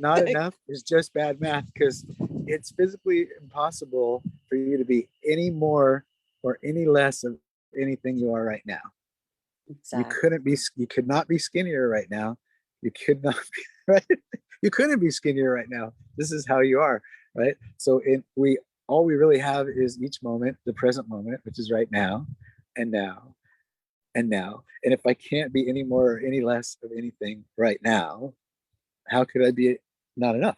Not enough is just bad math, because it's physically impossible for you to be any more or any less of anything you are right now. Exactly. You could not be skinnier right now. You could not be, right? You couldn't be skinnier right now. This is how you are, right? So all we really have is each moment, the present moment, which is right now. and now, and now. And if I can't be any more or any less of anything right now, how could I be not enough?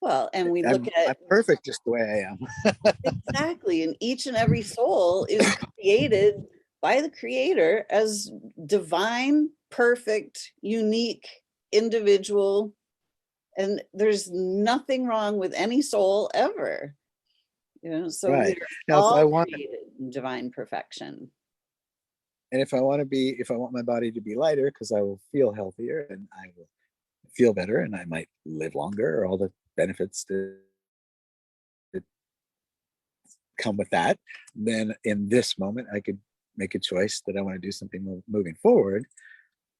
Well, and we look I'm at perfect just the way I am. exactly, and each and every soul is created by the creator as divine, perfect, unique individual, and there's nothing wrong with any soul ever. So Right. we're Now, if I all want, created in divine perfection. and if I want my body to be lighter, because I will feel healthier and I will feel better and I might live longer, or all the benefits that come with that, then in this moment, I could make a choice that I want to do something moving forward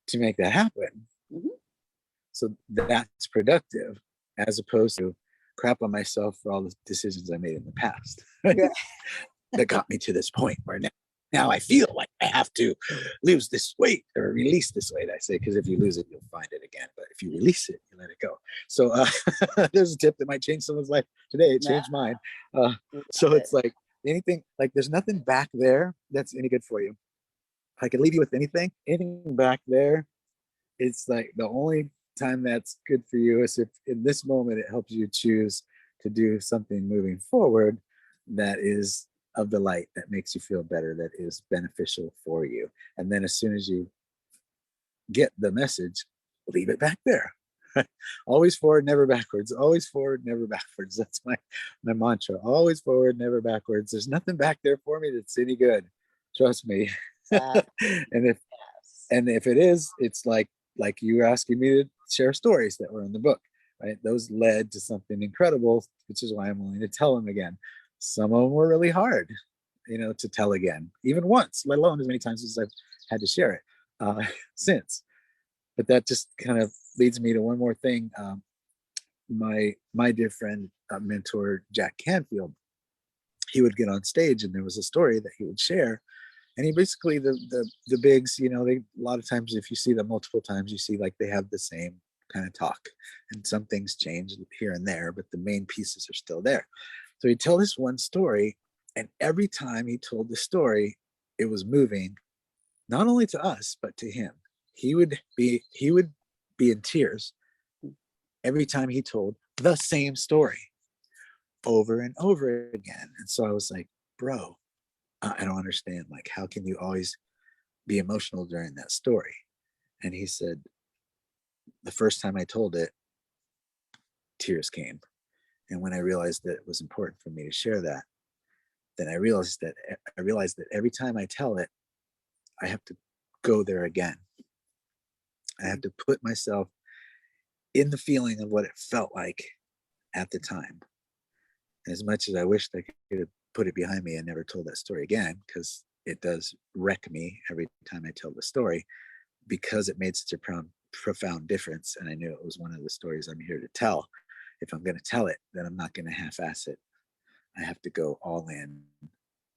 to make that happen. Mhm. So that's productive, as opposed to crap on myself for all the decisions I made in the past. Yeah. That got me to this point where now I feel like I have to lose this weight or release this weight. I say, because if you lose it, you'll find it again. But if you release it, you let it go. So there's a tip that might change someone's life today. It changed mine. So it's like anything, like there's nothing back there that's any good for you. I can leave you with anything back there. It's like the only time that's good for you is if in this moment it helps you choose to do something moving forward that is of the light, that makes you feel better, that is beneficial for you. And then as soon as you get the message, leave it back there. Always forward, never backwards. Always forward, never backwards. That's my mantra. Always forward, never backwards. There's nothing back there for me that's any good. Trust me. and if it is, it's like you were asking me to share stories that were in the book, right? Those led to something incredible, which is why I'm willing to tell them again. Some of them were really hard, to tell again, even once, let alone as many times as I've had to share it since. But that just kind of leads me to one more thing. My dear friend, mentor, Jack Canfield, he would get on stage and there was a story that he would share. And he basically, the bigs, they, a lot of times if you see them multiple times, you see like they have the same kind of talk, and some things change here and there, but the main pieces are still there. So he'd tell this one story, and every time he told the story, it was moving, not only to us, but to him. He would be in tears every time he told the same story over and over again. And so I was like, bro, I don't understand. Like, how can you always be emotional during that story? And he said, the first time I told it, tears came. And when I realized that it was important for me to share that, then I realized that every time I tell it, I have to go there again. I have to put myself in the feeling of what it felt like at the time. And as much as I wished I could have put it behind me and never told that story again, because it does wreck me every time I tell the story, because it made such a profound difference. And I knew it was one of the stories I'm here to tell. If I'm going to tell it, then I'm not going to half-ass it. I have to go all in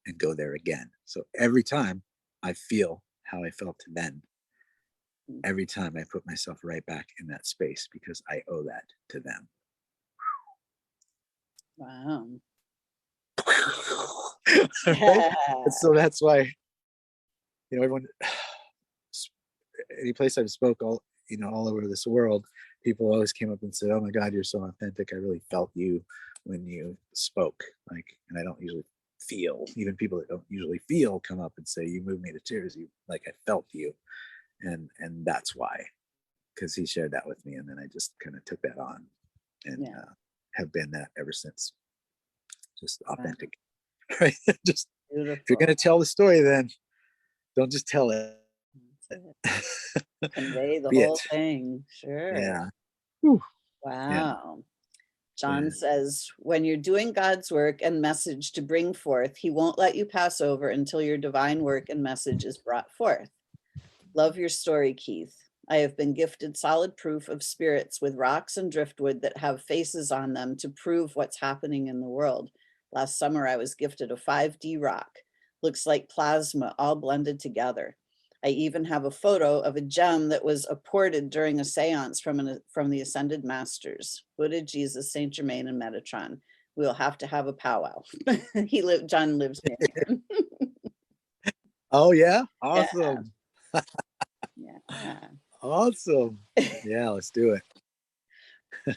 and go there again. So every time I feel how I felt then, every time I put myself right back in that space, because I owe that to them. Wow. Right? And so that's why, everyone, any place I've spoke all over this world, people always came up and said, "Oh my God, you're so authentic. I really felt you when you spoke." Like, and I don't usually feel, even people that don't usually feel come up and say, "You moved me to tears. You, like, I felt you." And that's why, because he shared that with me. And then I just kind of took that on and have been that ever since. Just authentic, right? Just Beautiful. If you're going to tell the story, then don't just tell it. Convey the Be whole it. thing. Sure. Yeah. Wow. Yeah. John Yeah. says, when you're doing God's work and message to bring forth, he won't let you pass over until your divine work and message is brought forth. Love your story, Keith. I have been gifted solid proof of spirits with rocks and driftwood that have faces on them to prove what's happening in the world. Last summer, I was gifted a 5D rock. Looks like plasma all blended together. I even have a photo of a gem that was apported during a seance from the Ascended Masters, Buddha, Jesus, Saint Germain, and Metatron. We'll have to have a powwow. John lives near here. Oh yeah, Yeah. awesome, Yeah. awesome. Yeah, let's do it.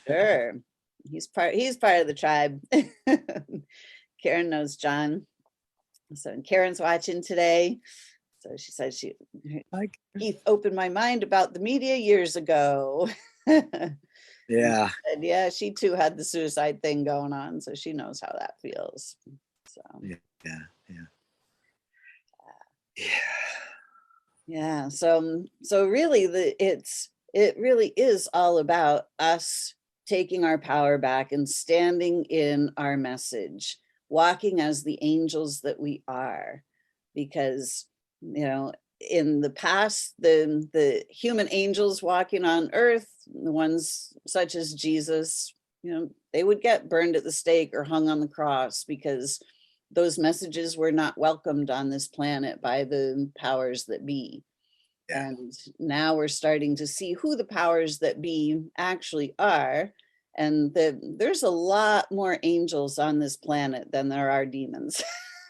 Sure. He's part of the tribe. Karen knows John. So Karen's watching today. So she said Like, Keith opened my mind about the media years ago. And yeah, yeah, she too had the suicide thing going on, so she knows how that feels. So yeah, yeah, yeah. yeah, so really it really is all about us taking our power back and standing in our message, walking as the angels that we are. Because, in the past, the human angels walking on earth, the ones such as Jesus, they would get burned at the stake or hung on the cross because those messages were not welcomed on this planet by the powers that be. Yeah. And now we're starting to see who the powers that be actually are. And there's a lot more angels on this planet than there are demons.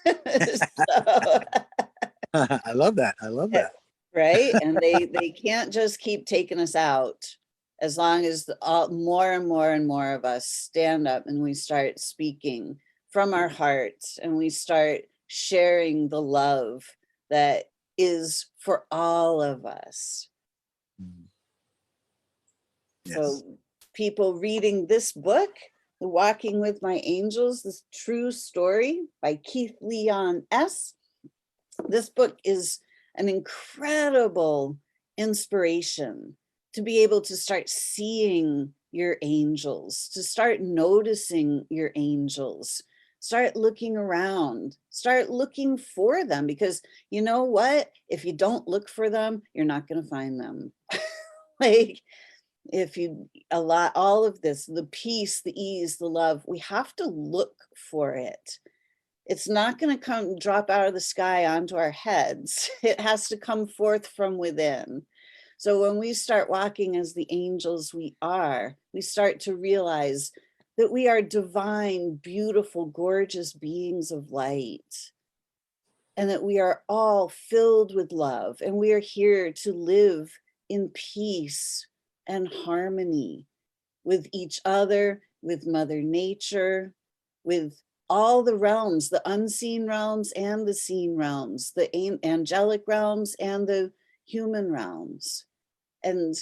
So, I love that. I love that. right? And they can't just keep taking us out as long as more and more and more of us stand up and we start speaking from our hearts and we start sharing the love that is for all of us. Mm. Yes. So people reading this book, Walking with My Angels, this true story by Keith Leon S. This book is an incredible inspiration to be able to start seeing your angels, to start noticing your angels, start looking around, start looking for them, because you know what? If you don't look for them, you're not going to find them. Like, if you allow all of this, the peace, the ease, the love, we have to look for it. It's not going to drop out of the sky onto our heads. It has to come forth from within. So when we start walking as the angels we are, we start to realize that we are divine, beautiful, gorgeous beings of light, and that we are all filled with love, and we are here to live in peace and harmony with each other, with Mother Nature, with all the realms, the unseen realms and the seen realms, the angelic realms and the human realms. And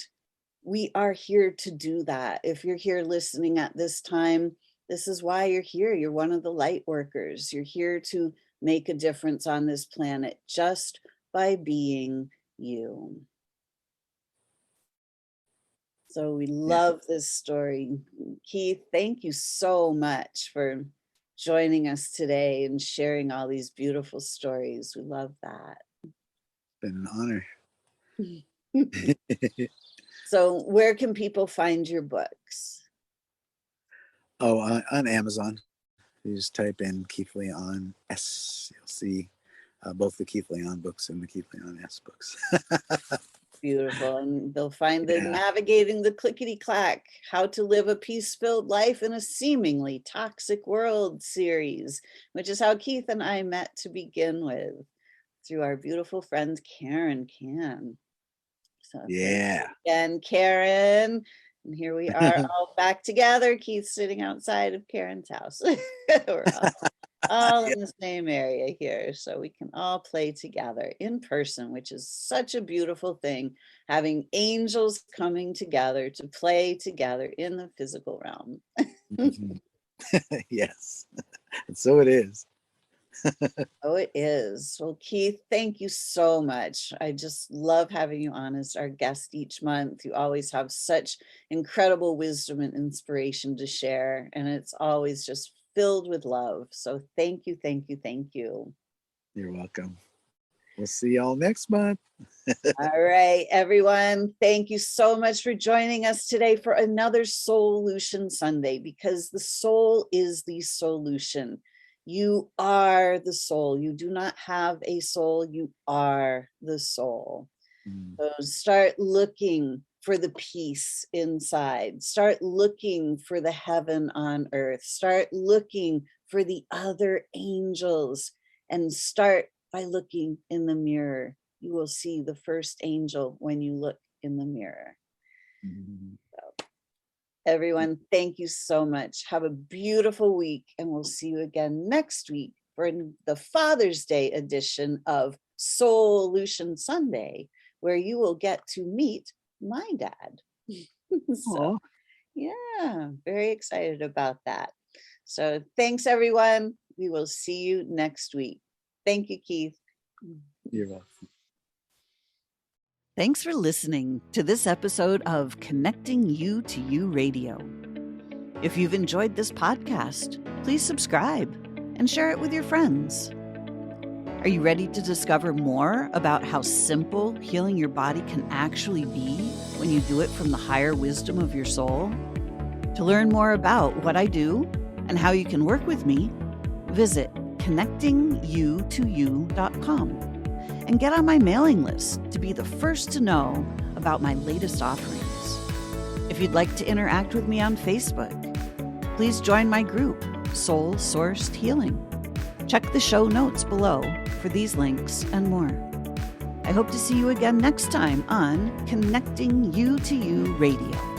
we are here to do that. If you're here listening at this time, this is why you're here. You're one of the light workers. You're here to make a difference on this planet just by being you. So we love this story. Keith, thank you so much for joining us today and sharing all these beautiful stories. We love that. Been an honor. So where can people find your books? Oh, on Amazon. You just type in Keith Leon S. You'll see both the Keith Leon books and the Keith Leon S books. Beautiful. And they'll find the Yeah. Navigating the Clickety Clack, How to Live a Peace-Filled Life in a Seemingly Toxic World series, which is how Keith and I met to begin with, through our beautiful friend Karen Can. So Yeah. again, Karen. And here we are all back together. Keith sitting outside of Karen's house. We're all in the same area here, so we can all play together in person, which is such a beautiful thing, having angels coming together to play together in the physical realm. Mhm. Yes. And so it is. Oh, it is. Well, Keith, thank you so much. I just love having you on as our guest each month. You always have such incredible wisdom and inspiration to share, and it's always just filled with love. So thank you, thank you, thank you. You're welcome. We'll see y'all next month. All right, everyone. Thank you so much for joining us today for another Solution Sunday, because the soul is the solution. You are the soul. You do not have a soul. You are the soul. Mm. So start looking for the peace inside. Start looking for the heaven on earth. Start looking for the other angels, and start by looking in the mirror. You will see the first angel when you look in the mirror. So, everyone, thank you so much. Have a beautiful week, and we'll see you again next week for the Father's Day edition of Soul-lution Sunday, where you will get to meet my dad. So, yeah, very excited about that. So thanks, everyone. We will see you next week. Thank you, Keith. You're welcome. Thanks for listening to this episode of Connecting You to You Radio. If you've enjoyed this podcast, please subscribe and share it with your friends. Are you ready to discover more about how simple healing your body can actually be when you do it from the higher wisdom of your soul? To learn more about what I do and how you can work with me, visit connectingyoutoyou.com and get on my mailing list to be the first to know about my latest offerings. If you'd like to interact with me on Facebook, please join my group, Soul Sourced Healing. Check the show notes below for these links and more. I hope to see you again next time on Connecting You to You Radio.